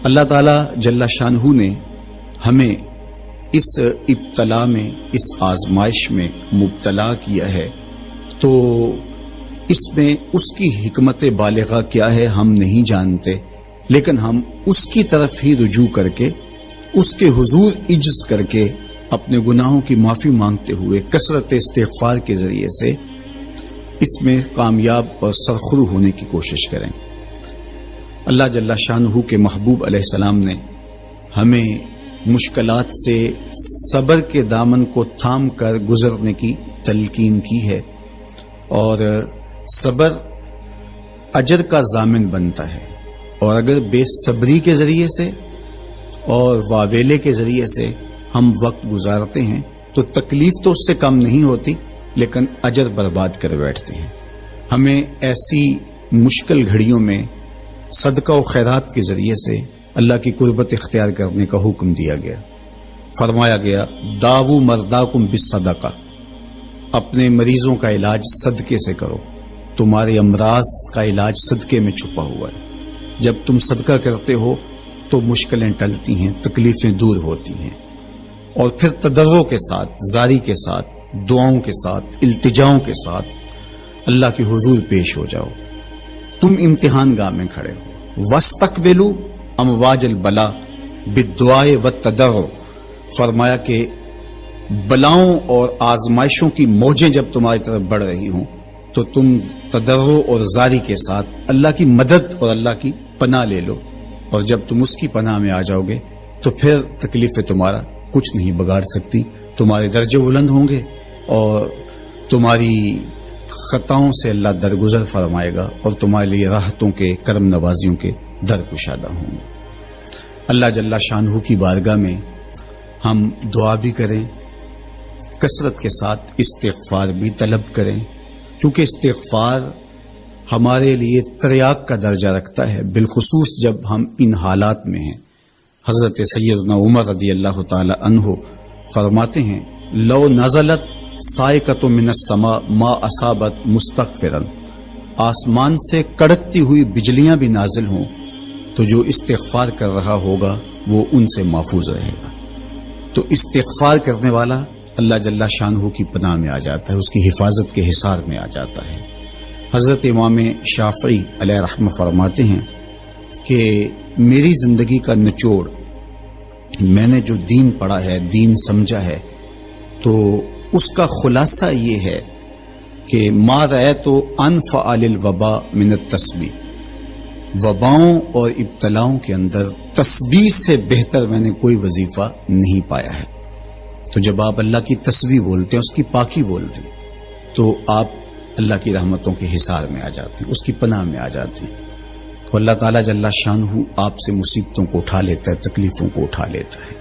اللہ تعالی جل شانہ نے ہمیں اس ابتلا میں، اس آزمائش میں مبتلا کیا ہے، تو اس میں اس کی حکمت بالغہ کیا ہے ہم نہیں جانتے، لیکن ہم اس کی طرف ہی رجوع کر کے، اس کے حضور عجز کر کے، اپنے گناہوں کی معافی مانگتے ہوئے کثرت استغفار کے ذریعے سے اس میں کامیاب اور سرخرو ہونے کی کوشش کریں۔ اللہ جل شانہ کے محبوب علیہ السلام نے ہمیں مشکلات سے صبر کے دامن کو تھام کر گزرنے کی تلقین کی ہے، اور صبر اجر کا ضامن بنتا ہے، اور اگر بے صبری کے ذریعے سے اور واویلے کے ذریعے سے ہم وقت گزارتے ہیں تو تکلیف تو اس سے کم نہیں ہوتی، لیکن اجر برباد کر بیٹھتے ہیں۔ ہمیں ایسی مشکل گھڑیوں میں صدقہ و خیرات کے ذریعے سے اللہ کی قربت اختیار کرنے کا حکم دیا گیا۔ فرمایا گیا داؤ مرداکم بالصدقہ، اپنے مریضوں کا علاج صدقے سے کرو، تمہارے امراض کا علاج صدقے میں چھپا ہوا ہے۔ جب تم صدقہ کرتے ہو تو مشکلیں ٹلتی ہیں، تکلیفیں دور ہوتی ہیں، اور پھر تضرع کے ساتھ، زاری کے ساتھ، دعاؤں کے ساتھ، التجاؤں کے ساتھ اللہ کے حضور پیش ہو جاؤ۔ تم امتحان گاہ میں کھڑے ہو، وَاسْتَقْبِلُوا امواج البلا بالدعاء والتضرع، فرمایا کہ بلاؤں اور آزمائشوں کی موجیں جب تمہاری طرف بڑھ رہی ہوں تو تم تضرع اور زاری کے ساتھ اللہ کی مدد اور اللہ کی پناہ لے لو، اور جب تم اس کی پناہ میں آ جاؤ گے تو پھر تکلیفیں تمہارا کچھ نہیں بگاڑ سکتی، تمہارے درجے بلند ہوں گے اور تمہاری خطاؤں سے اللہ درگزر فرمائے گا، اور تمہارے لیے راحتوں کے، کرم نوازیوں کے در کشادہ ہوں گے۔ اللہ جل شانہ کی بارگاہ میں ہم دعا بھی کریں، کثرت کے ساتھ استغفار بھی طلب کریں، کیونکہ استغفار ہمارے لیے تریاق کا درجہ رکھتا ہے، بالخصوص جب ہم ان حالات میں ہیں۔ حضرت سیدنا عمر رضی اللہ تعالی عنہ فرماتے ہیں لو نزلت صاعقۃ من السماء ما اصابت مستغفرا، آسمان سے کڑکتی ہوئی بجلیاں بھی نازل ہوں تو جو استغفار کر رہا ہوگا وہ ان سے محفوظ رہے گا۔ تو استغفار کرنے والا اللہ جل شانہ کی پناہ میں آ جاتا ہے، اس کی حفاظت کے حصار میں آ جاتا ہے۔ حضرت امام شافعی علیہ رحمہ فرماتے ہیں کہ میری زندگی کا نچوڑ، میں نے جو دین پڑھا ہے، دین سمجھا ہے، تو اس کا خلاصہ یہ ہے کہ ما رأیت انفع للوباء من التسبیح، وباؤں اور ابتلاؤں کے اندر تسبیح سے بہتر میں نے کوئی وظیفہ نہیں پایا ہے۔ تو جب آپ اللہ کی تسبیح بولتے ہیں، اس کی پاکی بولتے ہیں، تو آپ اللہ کی رحمتوں کے حصار میں آ جاتے ہیں، اس کی پناہ میں آ جاتے ہیں، تو اللہ تعالیٰ جل شانہ آپ سے مصیبتوں کو اٹھا لیتا ہے، تکلیفوں کو اٹھا لیتا ہے۔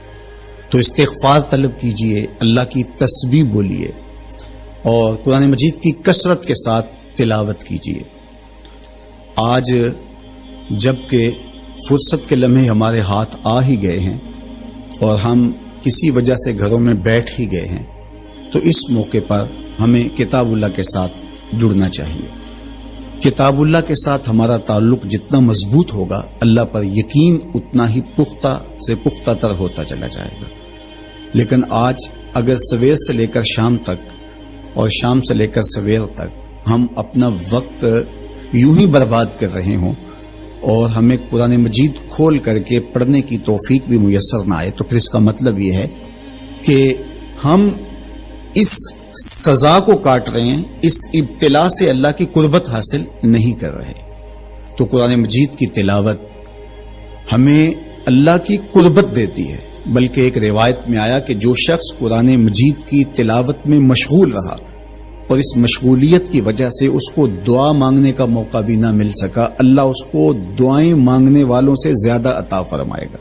تو استغفار طلب کیجئے، اللہ کی تسبیح بولیے، اور قرآن مجید کی کثرت کے ساتھ تلاوت کیجئے۔ آج جب کہ فرصت کے لمحے ہمارے ہاتھ آ ہی گئے ہیں اور ہم کسی وجہ سے گھروں میں بیٹھ ہی گئے ہیں، تو اس موقع پر ہمیں کتاب اللہ کے ساتھ جڑنا چاہیے۔ کتاب اللہ کے ساتھ ہمارا تعلق جتنا مضبوط ہوگا، اللہ پر یقین اتنا ہی پختہ سے پختہ تر ہوتا چلا جائے گا۔ لیکن آج اگر سویر سے لے کر شام تک اور شام سے لے کر سویر تک ہم اپنا وقت یوں ہی برباد کر رہے ہوں اور ہمیں قرآن مجید کھول کر کے پڑھنے کی توفیق بھی میسر نہ آئے، تو پھر اس کا مطلب یہ ہے کہ ہم اس سزا کو کاٹ رہے ہیں، اس ابتلا سے اللہ کی قربت حاصل نہیں کر رہے۔ تو قرآن مجید کی تلاوت ہمیں اللہ کی قربت دیتی ہے، بلکہ ایک روایت میں آیا کہ جو شخص قرآن مجید کی تلاوت میں مشغول رہا اور اس مشغولیت کی وجہ سے اس کو دعا مانگنے کا موقع بھی نہ مل سکا، اللہ اس کو دعائیں مانگنے والوں سے زیادہ عطا فرمائے گا۔